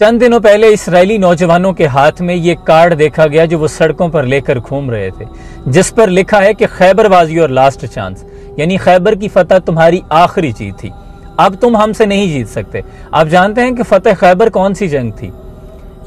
चंद दिनों पहले इस्राएली नौजवानों के हाथ में ये कार्ड देखा गया जो वो सड़कों पर लेकर घूम रहे थे, जिस पर लिखा है कि Khyber was your last chance, यानी खैबर की फतह तुम्हारी आखिरी जीत थी, अब तुम हमसे नहीं जीत सकते। आप जानते हैं कि फतेह खैबर कौन सी जंग थी?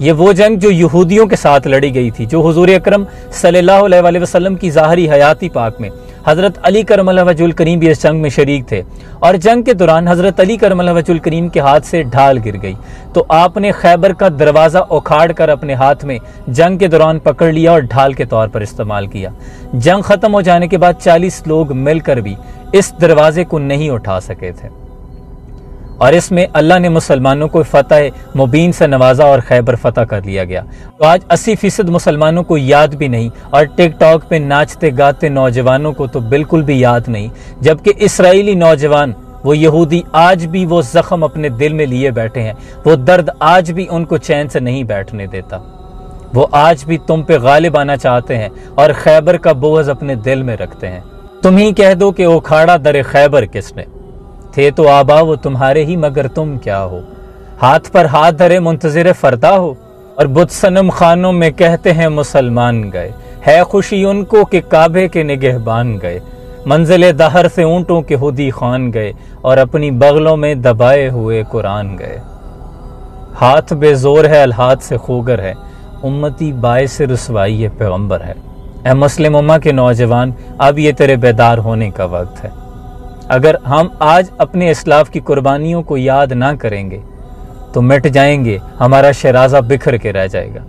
ये वो जंग जो यहूदियों के साथ लड़ी गई थी, जो हुजूर अकरम सल्लल्लाहु अलैहि वसल्लम की ज़ाहरी हयाती पाक में हज़रत अली करमल्लाहु वजहुल करीम भी इस जंग में शरीक थे, और जंग के दौरान हज़रत अली करमल्लाहु वजहुल करीम के हाथ से ढाल गिर गई, तो आपने खैबर का दरवाज़ा उखाड़ कर अपने हाथ में जंग के दौरान पकड़ लिया और ढाल के तौर पर इस्तेमाल किया। जंग ख़त्म हो जाने के बाद 40 लोग मिलकर भी इस दरवाजे को नहीं उठा सके थे, और इसमें अल्लाह ने मुसलमानों को फतह मुबीन से नवाजा और खैबर फतह कर लिया गया। तो आज 80% मुसलमानों को याद भी नहीं, और टिकटॉक पे नाचते गाते नौजवानों को तो बिल्कुल भी याद नहीं, जबकि इस्राएली नौजवान, वो यहूदी आज भी वो जख्म अपने दिल में लिए बैठे हैं, वो दर्द आज भी उनको चैन से नहीं बैठने देता। वो आज भी तुम पे गालिब आना चाहते हैं और खैबर का बोझ अपने दिल में रखते हैं। तुम ही कह दो कि उखाड़ा दर खैबर किसने, थे तो आबा वो तुम्हारे ही मगर तुम क्या हो, हाथ पर हाथ धरे मुंतजिर फरदा हो, और बुत सनम खानों में कहते हैं मुसलमान गए, है खुशी उनको कि काबे के निगहबान गए, मंजिल दहर से ऊंटों के हुदी खान गए, और अपनी बगलों में दबाए हुए कुरान गए। हाथ बेजोर है अलहाद से खूगर है, उम्मती बाइस रुसवाई पैगंबर है। ए मुस्लिम उम्मा के नौजवान, अब ये तेरे बेदार होने का वक्त है। अगर हम आज अपने इस्लाफ की कुर्बानियों को याद ना करेंगे तो मिट जाएंगे, हमारा शराजा बिखर के रह जाएगा।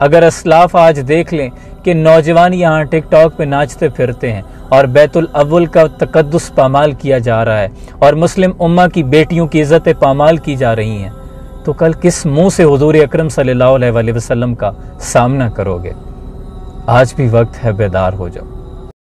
अगर इस्लाफ आज देख लें कि नौजवान यहाँ टिकटॉक पे नाचते फिरते हैं और बैतुल अव्वल का तकद्दुस पामाल किया जा रहा है और मुस्लिम उम्मा की बेटियों की इज़्ज़त पामाल की जा रही हैं, तो कल किस मुंह से हुजूर अकरम सल्लल्लाहु अलैहि वसल्लम का सामना करोगे? आज भी वक्त है, बेदार हो जाओ।